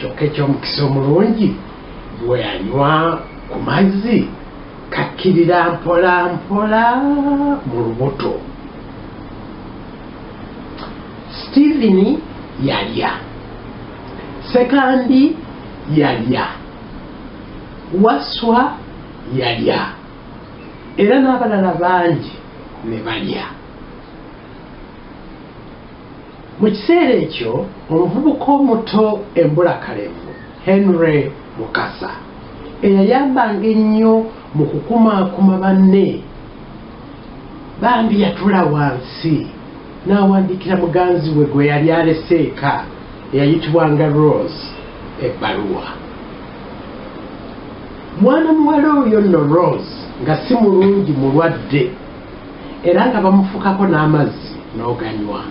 kyokka eky'omukisa omulungi bwe yanywa ku mazzi kakkirira mpola mpola mu lubuto. Stephen yalya, Sekandi yalya, Waswa yalya, era n'abalala bangi ne balya. Mu kiseera ekyo omuvubuka omuto embulakalevu Henry Mukasa eyayambanga ennyo mu kukumaakuma banne bambi yatula wansi n'awandiikira muganzi we gwe yali alese eka eyayitibwanga Rose ebbaluwa. Mwana muwala oyo nno Rose nga si mulungi mulwadde era nga bamufukako n'amazzi n'oganywa.